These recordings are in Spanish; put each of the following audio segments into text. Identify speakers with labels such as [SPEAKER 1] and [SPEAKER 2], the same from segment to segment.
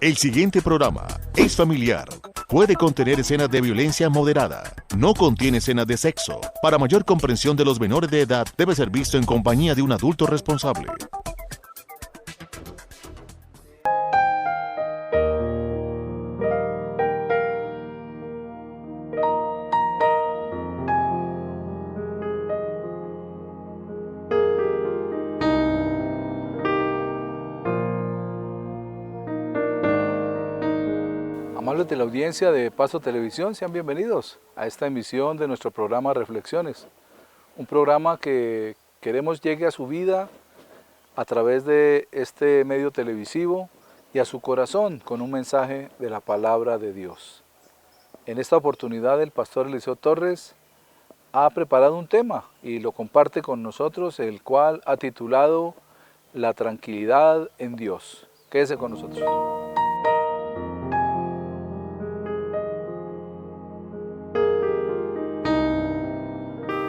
[SPEAKER 1] El siguiente programa es familiar. Puede contener escenas de violencia moderada. No contiene escenas de sexo. Para mayor comprensión de los menores de edad, debe ser visto en compañía de un adulto responsable.
[SPEAKER 2] Amables de la audiencia de Paso Televisión, sean bienvenidos a esta emisión de nuestro programa Reflexiones. Un programa que queremos llegue a su vida a través de este medio televisivo y a su corazón con un mensaje de la palabra de Dios. En esta oportunidad el pastor Eliseo Torres ha preparado un tema y lo comparte con nosotros, el cual ha titulado La tranquilidad en Dios. Quédese con nosotros.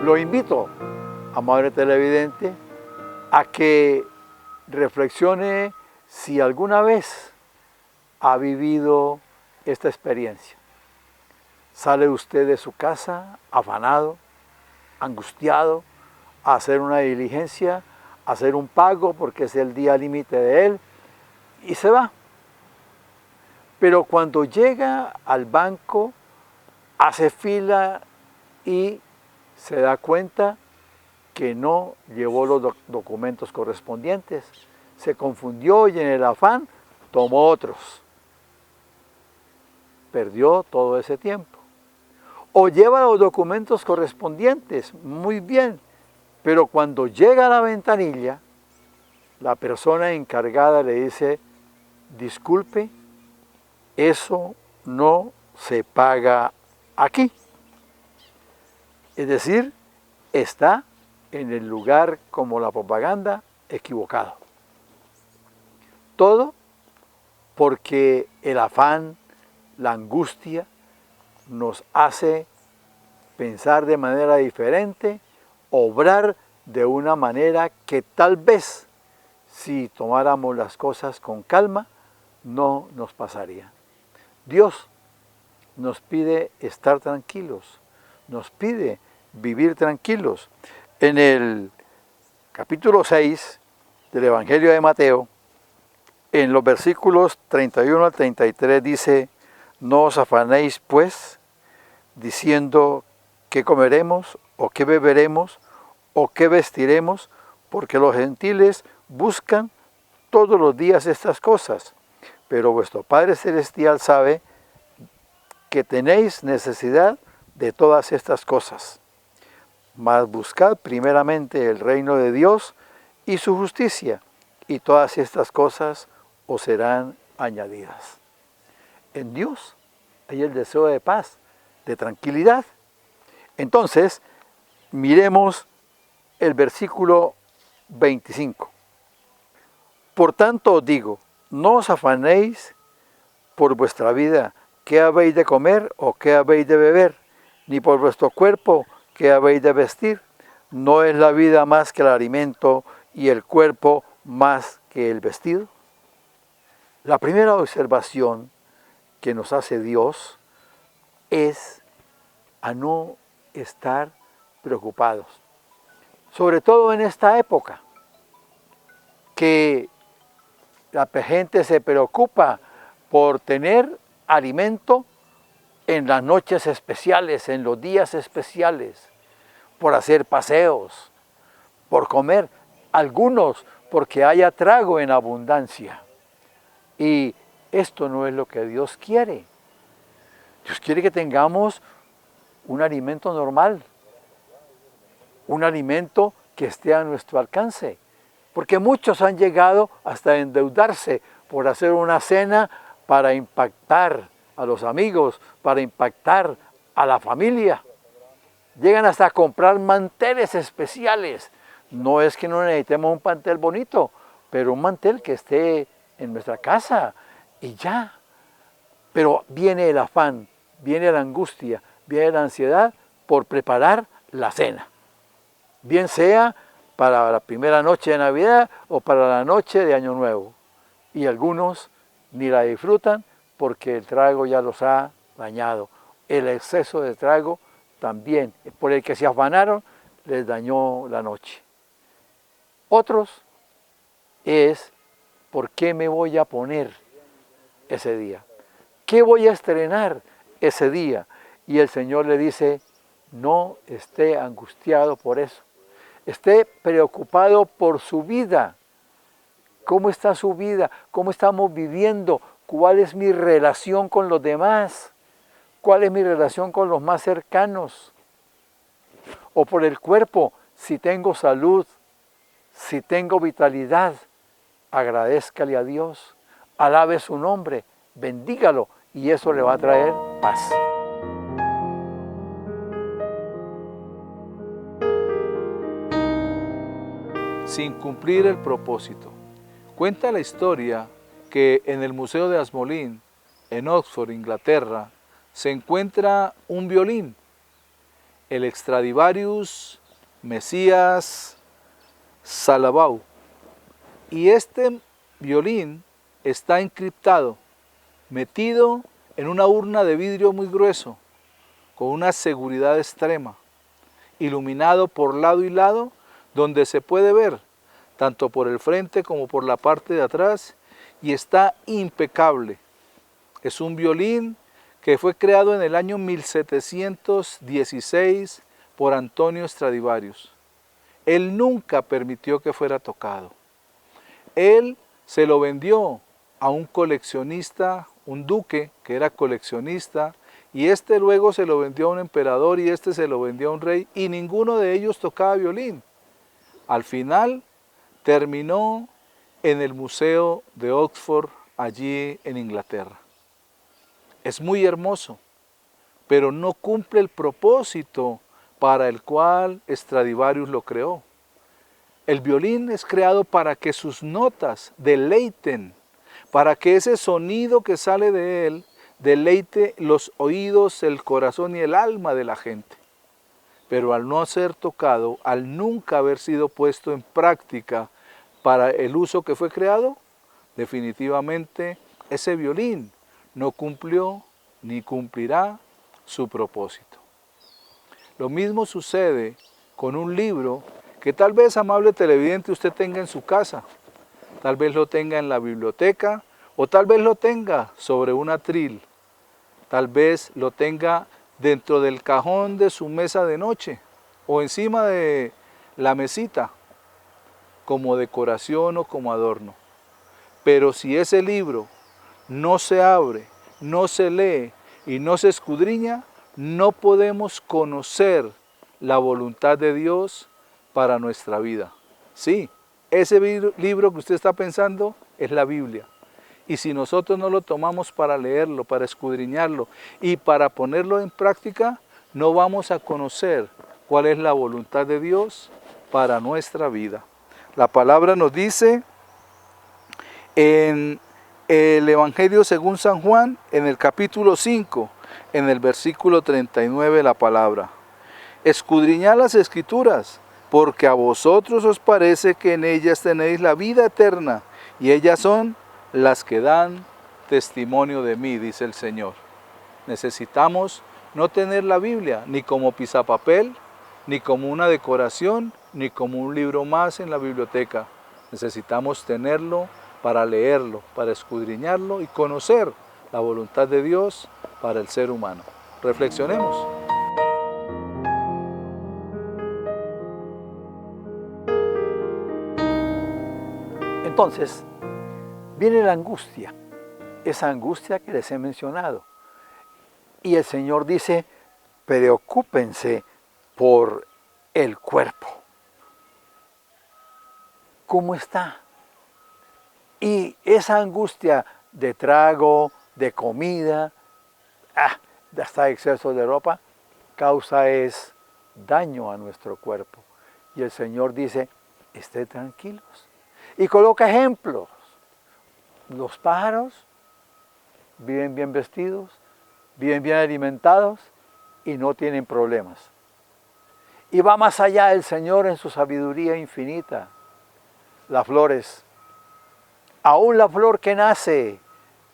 [SPEAKER 3] Lo invito, amable televidente, a que reflexione si alguna vez ha vivido esta experiencia. Sale usted de su casa afanado, angustiado, a hacer una diligencia, a hacer un pago porque es el día límite de él, y se va. Pero cuando llega al banco, hace fila y se da cuenta que no llevó los documentos correspondientes, se confundió y en el afán tomó otros. Perdió todo ese tiempo. O lleva los documentos correspondientes, muy bien, pero cuando llega a la ventanilla, la persona encargada le dice: disculpe, eso no se paga aquí. Es decir, está en el lugar, como la propaganda, equivocado. Todo porque el afán, la angustia, nos hace pensar de manera diferente, obrar de una manera que tal vez, si tomáramos las cosas con calma, no nos pasaría. Dios nos pide estar tranquilos, nos pide vivir tranquilos. En el capítulo 6 del Evangelio de Mateo, en los versículos 31 al 33 dice: no os afanéis pues, diciendo qué comeremos, o qué beberemos, o qué vestiremos, porque los gentiles buscan todos los días estas cosas, pero vuestro Padre Celestial sabe que tenéis necesidad de todas estas cosas. Mas buscad primeramente el reino de Dios y su justicia, y todas estas cosas os serán añadidas. En Dios hay el deseo de paz, de tranquilidad. Entonces, miremos el versículo 25. Por tanto os digo, no os afanéis por vuestra vida, qué habéis de comer o qué habéis de beber, ni por vuestro cuerpo, qué habéis de vestir. ¿No es la vida más que el alimento y el cuerpo más que el vestido? La primera observación que nos hace Dios es a no estar preocupados. Sobre todo en esta época, que la gente se preocupa por tener alimento en las noches especiales, en los días especiales, por hacer paseos, por comer, algunos porque haya trago en abundancia. Y esto no es lo que Dios quiere. Dios quiere que tengamos un alimento normal, un alimento que esté a nuestro alcance, porque muchos han llegado hasta endeudarse por hacer una cena para impactar a los amigos, para impactar a la familia. Llegan hasta a comprar manteles especiales. No es que no necesitemos un mantel bonito, pero un mantel que esté en nuestra casa y ya. Pero viene el afán, viene la angustia, viene la ansiedad por preparar la cena. Bien sea para la primera noche de Navidad o para la noche de Año Nuevo. Y algunos ni la disfrutan porque el trago ya los ha dañado. El exceso de trago también, por el que se afanaron, les dañó la noche. Otros es, ¿por qué me voy a poner ese día? ¿Qué voy a estrenar ese día? Y el Señor le dice, no esté angustiado por eso. Esté preocupado por su vida. ¿Cómo está su vida? ¿Cómo estamos viviendo? ¿Cuál es mi relación con los demás? ¿Cuál es mi relación con los más cercanos? O por el cuerpo, si tengo salud, si tengo vitalidad, agradézcale a Dios, alabe su nombre, bendígalo y eso le va a traer paz.
[SPEAKER 2] Sin cumplir el propósito. Cuenta la historia que en el Museo de Ashmolean, en Oxford, Inglaterra, se encuentra un violín, el Stradivarius Messias Salabau. Y este violín está encriptado, metido en una urna de vidrio muy grueso, con una seguridad extrema, iluminado por lado y lado, donde se puede ver, tanto por el frente como por la parte de atrás, y está impecable. Es un violín que fue creado en el año 1716 por Antonio Stradivarius. Él nunca permitió que fuera tocado. Él se lo vendió a un coleccionista, un duque que era coleccionista, y este luego se lo vendió a un emperador y este se lo vendió a un rey, y ninguno de ellos tocaba violín. Al final terminó en el Museo de Oxford, allí en Inglaterra. Es muy hermoso, pero no cumple el propósito para el cual Stradivarius lo creó. El violín es creado para que sus notas deleiten, para que ese sonido que sale de él deleite los oídos, el corazón y el alma de la gente. Pero al no ser tocado, al nunca haber sido puesto en práctica para el uso que fue creado, definitivamente ese violín no cumplió ni cumplirá su propósito. Lo mismo sucede con un libro que tal vez, amable televidente, usted tenga en su casa, tal vez lo tenga en la biblioteca o tal vez lo tenga sobre un atril, tal vez lo tenga dentro del cajón de su mesa de noche o encima de la mesita como decoración o como adorno. Pero si ese libro no se abre, no se lee y no se escudriña, no podemos conocer la voluntad de Dios para nuestra vida. Sí, ese libro que usted está pensando es la Biblia. Y si nosotros no lo tomamos para leerlo, para escudriñarlo y para ponerlo en práctica, no vamos a conocer cuál es la voluntad de Dios para nuestra vida. La palabra nos dice en el Evangelio según San Juan, en el capítulo 5, en el versículo 39, la palabra: escudriñad las Escrituras, porque a vosotros os parece que en ellas tenéis la vida eterna, y ellas son las que dan testimonio de mí, dice el Señor. Necesitamos no tener la Biblia ni como pisapapel, ni como una decoración, ni como un libro más en la biblioteca. Necesitamos tenerlo para leerlo, para escudriñarlo y conocer la voluntad de Dios para el ser humano. Reflexionemos.
[SPEAKER 3] Entonces, viene la angustia, esa angustia que les he mencionado. Y el Señor dice, preocúpense por el cuerpo. ¿Cómo está? Y esa angustia de trago, de comida, hasta exceso de ropa, causa es daño a nuestro cuerpo. Y el Señor dice, estén tranquilos. Y coloca ejemplos. Los pájaros viven bien vestidos, viven bien alimentados y no tienen problemas. Y va más allá el Señor en su sabiduría infinita. Las flores, aún la flor que nace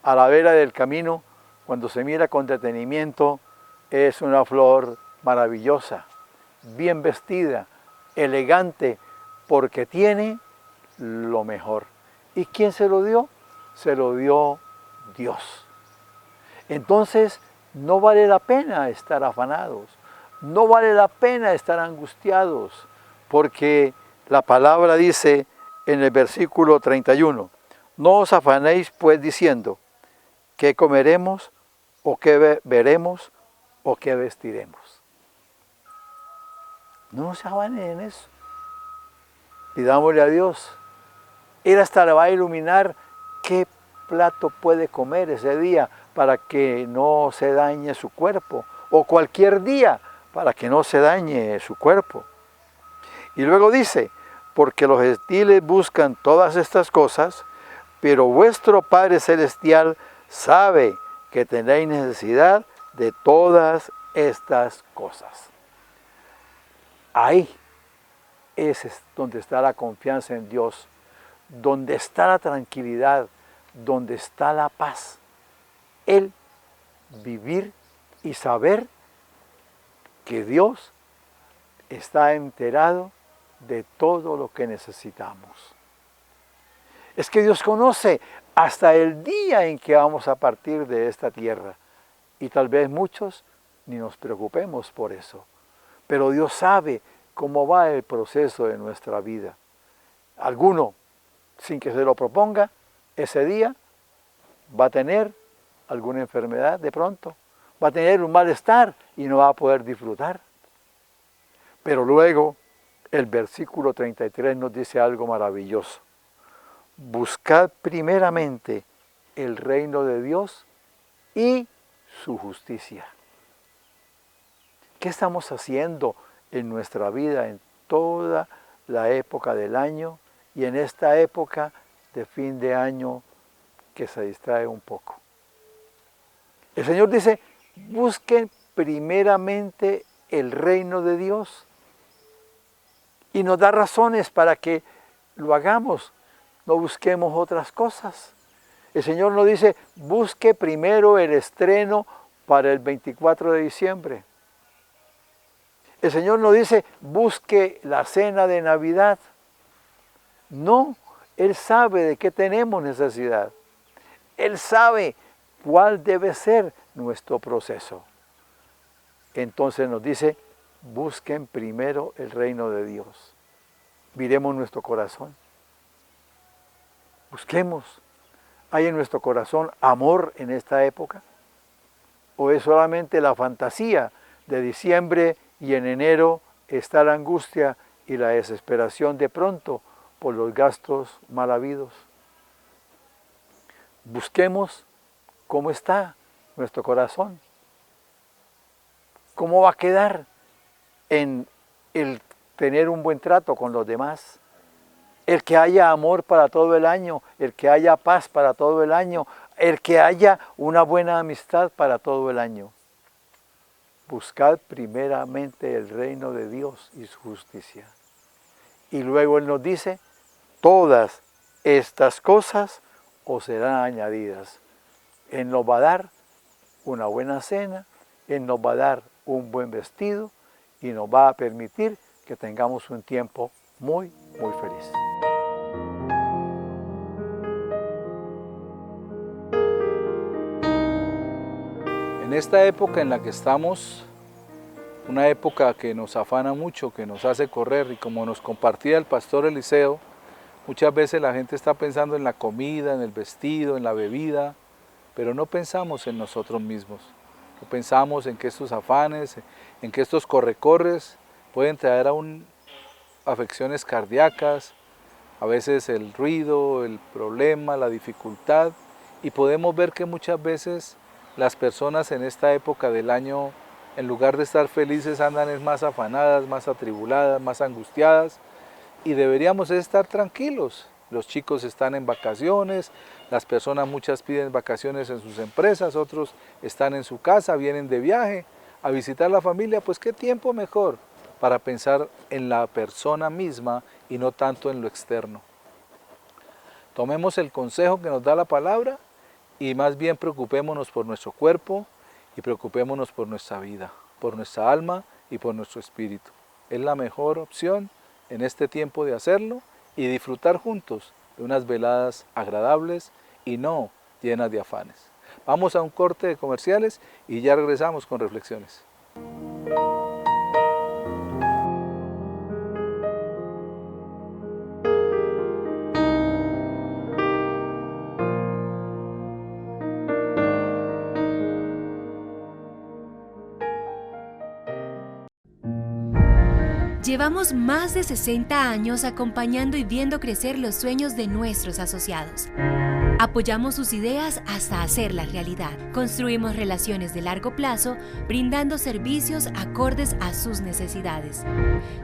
[SPEAKER 3] a la vera del camino, cuando se mira con detenimiento, es una flor maravillosa, bien vestida, elegante, porque tiene lo mejor. ¿Y quién se lo dio? Se lo dio Dios. Entonces, no vale la pena estar afanados, no vale la pena estar angustiados, porque la palabra dice en el versículo 31, no os afanéis pues diciendo, ¿qué comeremos, o qué veremos, o qué vestiremos? No nos afanen en eso. Pidámosle a Dios. Él hasta le va a iluminar qué plato puede comer ese día para que no se dañe su cuerpo, o cualquier día para que no se dañe su cuerpo. Y luego dice, porque los gentiles buscan todas estas cosas, pero vuestro Padre Celestial sabe que tenéis necesidad de todas estas cosas. Ahí es donde está la confianza en Dios, donde está la tranquilidad, donde está la paz. El vivir y saber que Dios está enterado de todo lo que necesitamos. Es que Dios conoce hasta el día en que vamos a partir de esta tierra. Y tal vez muchos ni nos preocupemos por eso. Pero Dios sabe cómo va el proceso de nuestra vida. Alguno, sin que se lo proponga, ese día va a tener alguna enfermedad de pronto, va a tener un malestar y no va a poder disfrutar. Pero luego el versículo 33 nos dice algo maravilloso. Buscad primeramente el reino de Dios y su justicia. ¿Qué estamos haciendo en nuestra vida en toda la época del año y en esta época de fin de año que se distrae un poco? El Señor dice, busquen primeramente el reino de Dios. Y nos da razones para que lo hagamos, no busquemos otras cosas. El Señor nos dice, busque primero el estreno para el 24 de diciembre. El Señor nos dice, busque la cena de Navidad. No, Él sabe de qué tenemos necesidad. Él sabe cuál debe ser nuestro proceso. Entonces nos dice, busquen primero el reino de Dios. Miremos nuestro corazón. Busquemos. ¿Hay en nuestro corazón amor en esta época? ¿O es solamente la fantasía de diciembre y en enero está la angustia y la desesperación de pronto por los gastos mal habidos? Busquemos cómo está nuestro corazón. ¿Cómo va a quedar en el tener un buen trato con los demás? El que haya amor para todo el año, el que haya paz para todo el año, el que haya una buena amistad para todo el año. Buscad primeramente el reino de Dios y su justicia. Y luego Él nos dice, todas estas cosas os serán añadidas. Él nos va a dar una buena cena, Él nos va a dar un buen vestido y nos va a permitir que tengamos un tiempo muy, muy feliz.
[SPEAKER 2] En esta época en la que estamos, una época que nos afana mucho, que nos hace correr, y como nos compartía el pastor Eliseo, muchas veces la gente está pensando en la comida, en el vestido, en la bebida, pero no pensamos en nosotros mismos. No pensamos en que estos afanes, en que estos corre-corres pueden traer aún afecciones cardíacas, a veces el ruido, el problema, la dificultad, y podemos ver que muchas veces las personas en esta época del año, en lugar de estar felices, andan más afanadas, más atribuladas, más angustiadas, y deberíamos estar tranquilos. Los chicos están en vacaciones, las personas muchas piden vacaciones en sus empresas, otros están en su casa, vienen de viaje a visitar a la familia, pues qué tiempo mejor para pensar en la persona misma y no tanto en lo externo. Tomemos el consejo que nos da la palabra y más bien preocupémonos por nuestro cuerpo y preocupémonos por nuestra vida, por nuestra alma y por nuestro espíritu. Es la mejor opción en este tiempo de hacerlo y disfrutar juntos de unas veladas agradables y no llenas de afanes. Vamos a un corte de comerciales y ya regresamos con reflexiones.
[SPEAKER 4] Llevamos más de 60 años acompañando y viendo crecer los sueños de nuestros asociados. Apoyamos sus ideas hasta hacerlas realidad. Construimos relaciones de largo plazo, brindando servicios acordes a sus necesidades.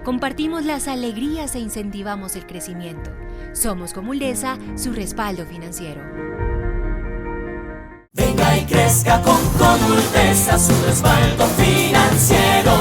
[SPEAKER 4] Compartimos las alegrías e incentivamos el crecimiento. Somos como ULDESA, su respaldo financiero.
[SPEAKER 5] Venga y crezca con ULDESA, su respaldo financiero.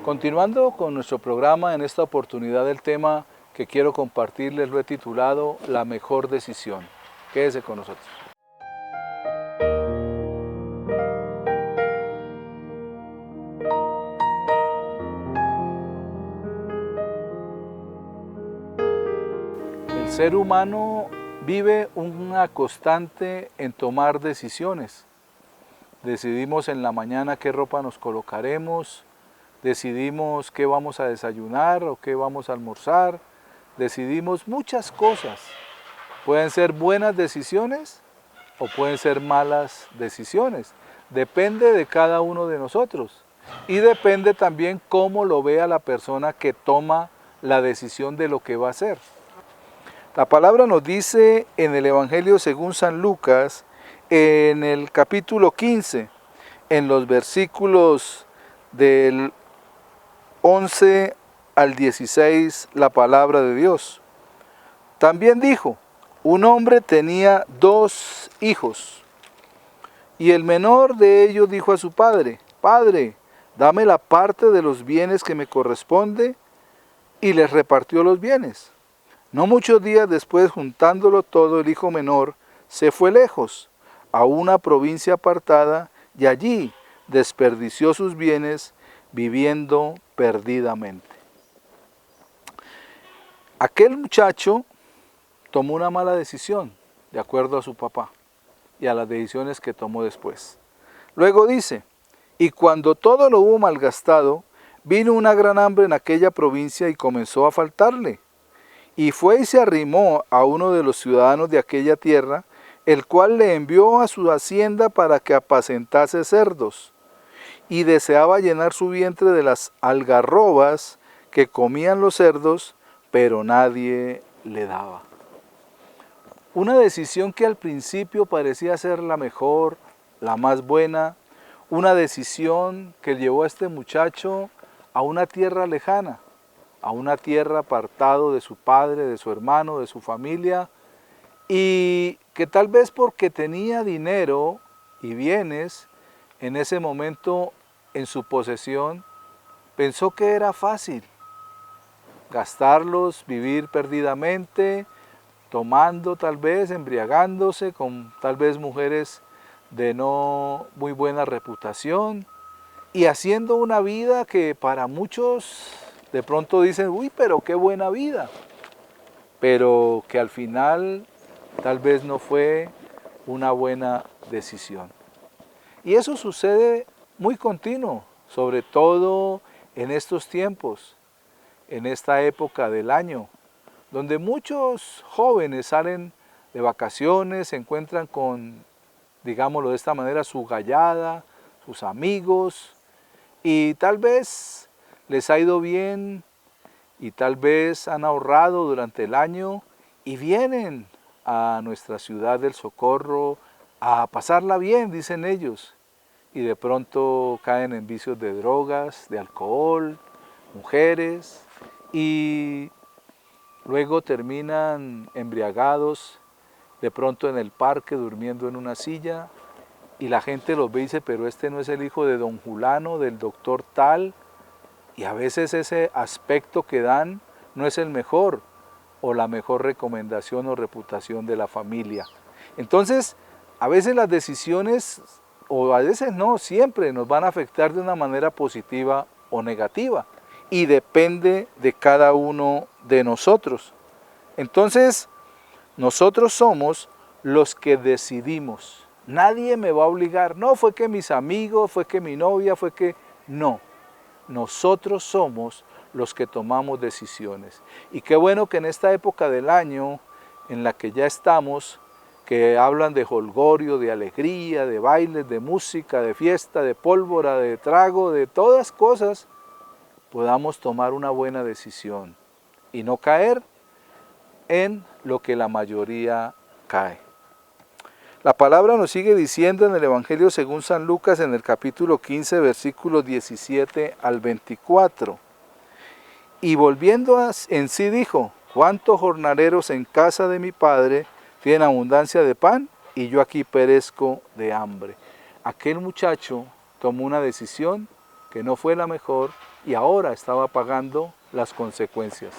[SPEAKER 2] Continuando con nuestro programa, en esta oportunidad el tema que quiero compartirles lo he titulado La mejor decisión. Quédese con nosotros. El ser humano vive una constante en tomar decisiones. Decidimos en la mañana qué ropa nos colocaremos, decidimos qué vamos a desayunar o qué vamos a almorzar, decidimos muchas cosas. Pueden ser buenas decisiones o pueden ser malas decisiones. Depende de cada uno de nosotros y depende también cómo lo vea la persona que toma la decisión de lo que va a hacer. La palabra nos dice en el Evangelio según San Lucas, en el capítulo 15, en los versículos del 11 al 16, la palabra de Dios. También dijo, un hombre tenía 2 hijos, y el menor de ellos dijo a su padre, Padre, dame la parte de los bienes que me corresponde, y les repartió los bienes. No muchos días después, juntándolo todo, el hijo menor se fue lejos, a una provincia apartada, y allí desperdició sus bienes, viviendo perdidamente. Aquel muchacho tomó una mala decisión, de acuerdo a su papá, y a las decisiones que tomó después. Luego dice, y cuando todo lo hubo malgastado, vino una gran hambre en aquella provincia y comenzó a faltarle. Y fue y se arrimó a uno de los ciudadanos de aquella tierra, el cual le envió a su hacienda para que apacentase cerdos. Y deseaba llenar su vientre de las algarrobas que comían los cerdos, pero nadie le daba. Una decisión que al principio parecía ser la mejor, la más buena, una decisión que llevó a este muchacho a una tierra lejana, a una tierra apartado de su padre, de su hermano, de su familia, y que tal vez porque tenía dinero y bienes, en ese momento en su posesión, pensó que era fácil gastarlos, vivir perdidamente, tomando tal vez, embriagándose con tal vez mujeres de no muy buena reputación y haciendo una vida que para muchos de pronto dicen, uy, pero qué buena vida, pero que al final tal vez no fue una buena decisión. Y eso sucede muy continuo, sobre todo en estos tiempos, en esta época del año, donde muchos jóvenes salen de vacaciones, se encuentran con, digámoslo de esta manera, su gallada, sus amigos, y tal vez les ha ido bien, y tal vez han ahorrado durante el año, y vienen a nuestra ciudad del Socorro a pasarla bien, dicen ellos, y de pronto caen en vicios de drogas, de alcohol, mujeres, y luego terminan embriagados de pronto en el parque durmiendo en una silla, y la gente los ve y dice, pero este no es el hijo de don Julano, del doctor tal, y a veces ese aspecto que dan no es el mejor, o la mejor recomendación o reputación de la familia. Entonces, a veces las decisiones, o a veces no, siempre nos van a afectar de una manera positiva o negativa, y depende de cada uno de nosotros. Entonces, nosotros somos los que decidimos. Nadie me va a obligar, no fue que mis amigos, fue que mi novia, fue que... No, nosotros somos los que tomamos decisiones. Y qué bueno que en esta época del año en la que ya estamos, que hablan de jolgorio, de alegría, de bailes, de música, de fiesta, de pólvora, de trago, de todas cosas, podamos tomar una buena decisión y no caer en lo que la mayoría cae. La palabra nos sigue diciendo en el Evangelio según San Lucas, en el capítulo 15, versículos 17 al 24. Y volviendo en sí dijo, ¿cuántos jornaleros en casa de mi padre tienen abundancia de pan y yo aquí perezco de hambre? Aquel muchacho tomó una decisión que no fue la mejor y ahora estaba pagando las consecuencias.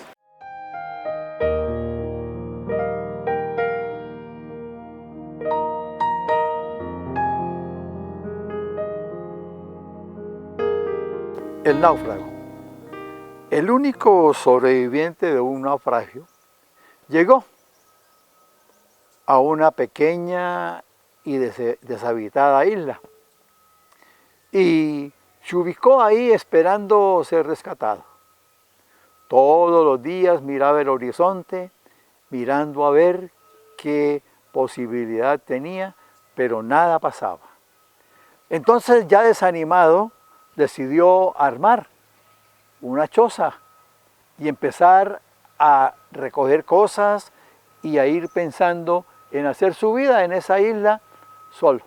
[SPEAKER 3] El náufrago. El único sobreviviente de un naufragio llegó a una pequeña y deshabitada isla y se ubicó ahí esperando ser rescatado. Todos los días miraba el horizonte, mirando a ver qué posibilidad tenía, pero nada pasaba. Entonces, ya desanimado, decidió armar una choza y empezar a recoger cosas y a ir pensando en hacer su vida en esa isla solo.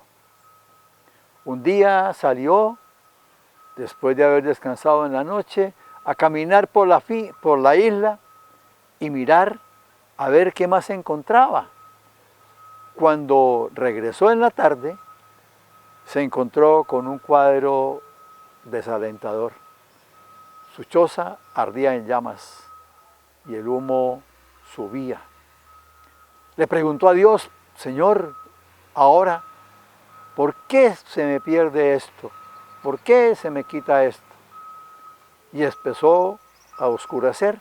[SPEAKER 3] Un día salió, después de haber descansado en la noche, a caminar por la isla y mirar a ver qué más encontraba. Cuando regresó en la tarde, se encontró con un cuadro desalentador. Su choza ardía en llamas y el humo subía. Le preguntó a Dios, Señor, ahora, ¿por qué se me pierde esto? ¿Por qué se me quita esto? Y empezó a oscurecer.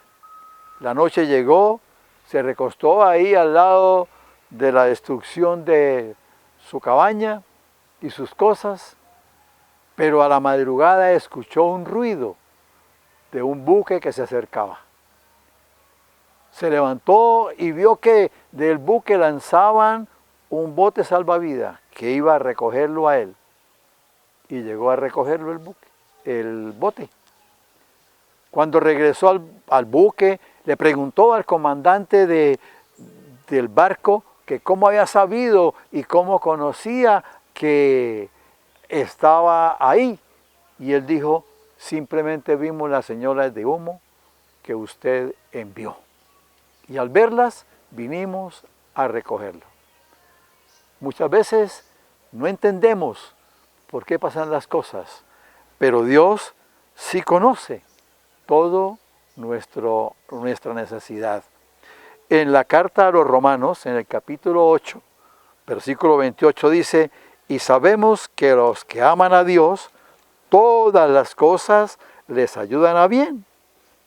[SPEAKER 3] La noche llegó, se recostó ahí al lado de la destrucción de su cabaña y sus cosas, pero a la madrugada escuchó un ruido de un buque que se acercaba. Se levantó y vio que del buque lanzaban un bote salvavidas que iba a recogerlo a él. Y llegó a recogerlo el bote. Cuando regresó al buque, le preguntó al comandante del barco que cómo había sabido y cómo conocía que estaba ahí. Y él dijo, simplemente vimos las señales de humo que usted envió. Y al verlas, vinimos a recogerlo. Muchas veces no entendemos por qué pasan las cosas, pero Dios sí conoce todo nuestra necesidad. En la carta a los Romanos, en el capítulo 8, versículo 28 dice, y sabemos que los que aman a Dios, todas las cosas les ayudan a bien.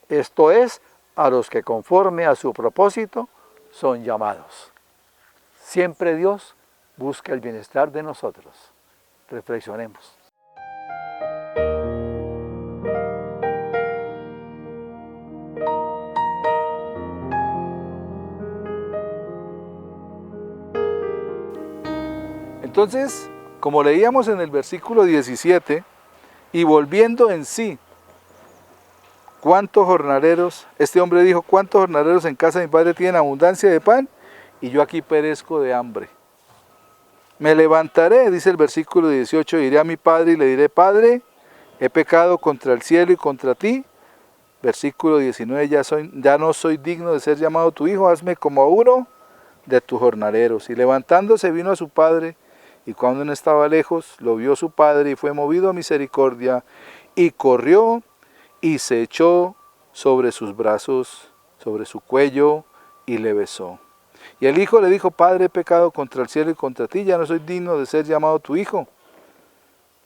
[SPEAKER 3] Esto es, a los que conforme a su propósito son llamados. Siempre Dios busca el bienestar de nosotros. Reflexionemos.
[SPEAKER 2] Entonces, como leíamos en el versículo 17, y volviendo en sí, ¿cuántos jornaleros? Este hombre dijo, ¿cuántos jornaleros en casa de mi padre tienen abundancia de pan? Y yo aquí perezco de hambre. Me levantaré, dice el versículo 18, iré a mi padre y le diré, Padre, he pecado contra el cielo y contra ti. Versículo 19, ya no soy digno de ser llamado tu hijo, hazme como a uno de tus jornaleros. Y levantándose vino a su padre, y cuando no estaba lejos, lo vio su padre, y fue movido a misericordia, y corrió, y se echó sobre sus brazos, sobre su cuello, y le besó. Y el hijo le dijo: Padre, he pecado contra el cielo y contra ti, ya no soy digno de ser llamado tu hijo.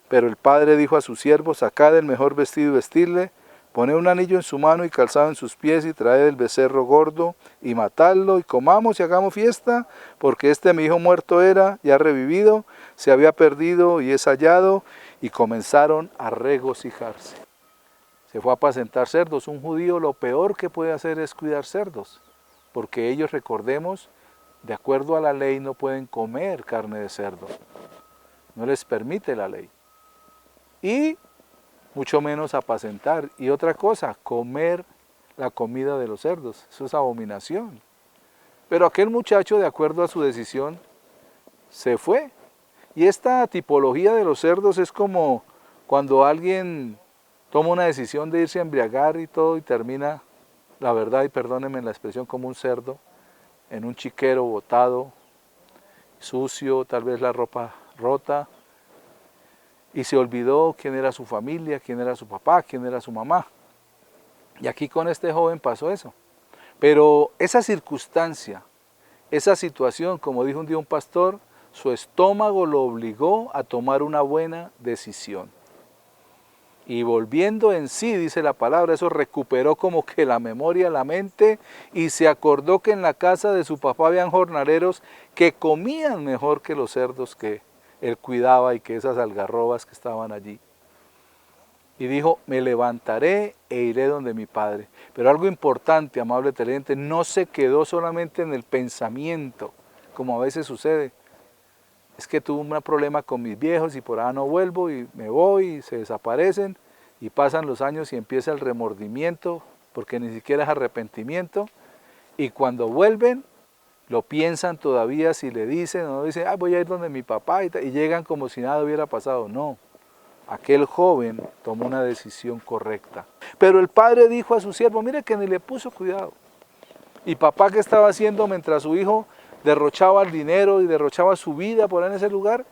[SPEAKER 2] Pero el padre dijo a sus siervos: Sacad el mejor vestido y vestirle, poned un anillo en su mano y calzado en sus pies, y traed el becerro gordo, y matadlo, y comamos y hagamos fiesta, porque este mi hijo muerto era, y ha revivido, se había perdido y es hallado. Y comenzaron a regocijarse. Se fue a apacentar cerdos. Un judío lo peor que puede hacer es cuidar cerdos, porque ellos, recordemos, de acuerdo a la ley no pueden comer carne de cerdo. No les permite la ley. Y mucho menos apacentar. Y otra cosa, comer la comida de los cerdos. Eso es abominación. Pero aquel muchacho, de acuerdo a su decisión, se fue. Y esta tipología de los cerdos es como cuando alguien toma una decisión de irse a embriagar y todo, y termina, la verdad, y perdónenme la expresión, como un cerdo, en un chiquero botado, sucio, tal vez la ropa rota, y se olvidó quién era su familia, quién era su papá, quién era su mamá. Y aquí con este joven pasó eso. Pero esa circunstancia, esa situación, como dijo un día un pastor, su estómago lo obligó a tomar una buena decisión. Y volviendo en sí, dice la palabra, eso recuperó como que la memoria, la mente, y se acordó que en la casa de su papá habían jornaleros que comían mejor que los cerdos que él cuidaba y que esas algarrobas que estaban allí. Y dijo: me levantaré e iré donde mi padre. Pero algo importante, amable televidente, no se quedó solamente en el pensamiento, como a veces sucede. Es que tuve un problema con mis viejos y por ahora no vuelvo y me voy y se desaparecen, y pasan los años y empieza el remordimiento, porque ni siquiera es arrepentimiento, y cuando vuelven lo piensan todavía si le dicen o no dicen: voy a ir donde mi papá, y llegan como si nada hubiera pasado. No, aquel joven tomó una decisión correcta. Pero el padre dijo a su siervo: mire que ni le puso cuidado. Y papá, ¿qué estaba haciendo mientras su hijo derrochaba el dinero y derrochaba su vida por ahí en ese lugar?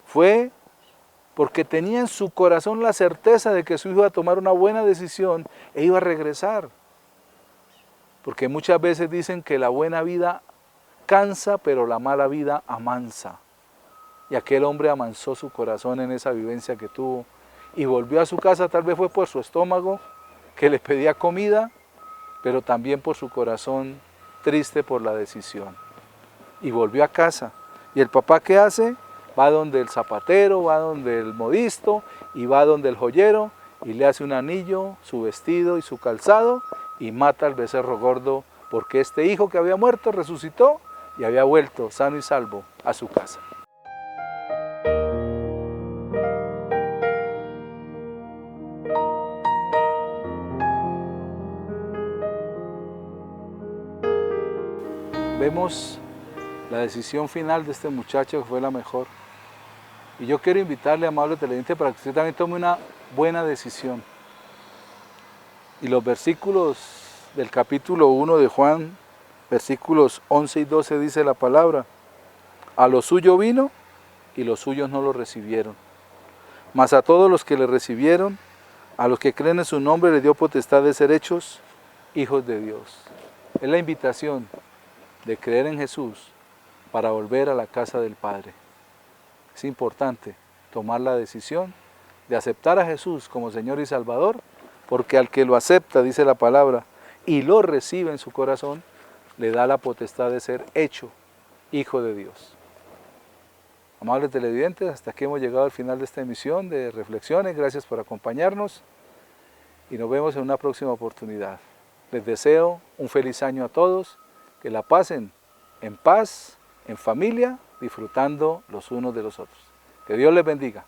[SPEAKER 2] Fue porque tenía en su corazón la certeza de que su hijo iba a tomar una buena decisión e iba a regresar. Porque muchas veces dicen que la buena vida cansa, pero la mala vida amansa. Y aquel hombre amansó su corazón en esa vivencia que tuvo y volvió a su casa. Tal vez fue por su estómago, que le pedía comida, pero también por su corazón triste por la decisión. Y volvió a casa. ¿Y el papá qué hace? Va donde el zapatero, va donde el modisto y va donde el joyero y le hace un anillo, su vestido y su calzado, y mata al becerro gordo, porque este hijo que había muerto resucitó y había vuelto sano y salvo a su casa. Vemos la decisión final de este muchacho, que fue la mejor. Y yo quiero invitarle, amable televidente, para que usted también tome una buena decisión. Y los versículos del capítulo 1 de Juan, versículos 11 y 12, dice la palabra: a lo suyo vino y los suyos no lo recibieron. Mas a todos los que le recibieron, a los que creen en su nombre, le dio potestad de ser hechos hijos de Dios. Es la invitación de creer en Jesús para volver a la casa del Padre. Es importante tomar la decisión de aceptar a Jesús como Señor y Salvador, porque al que lo acepta, dice la palabra, y lo recibe en su corazón, le da la potestad de ser hecho hijo de Dios. Amables televidentes, hasta aquí hemos llegado al final de esta emisión de Reflexiones. Gracias por acompañarnos y nos vemos en una próxima oportunidad. Les deseo un feliz año a todos, que la pasen en paz, en familia, disfrutando los unos de los otros. Que Dios les bendiga.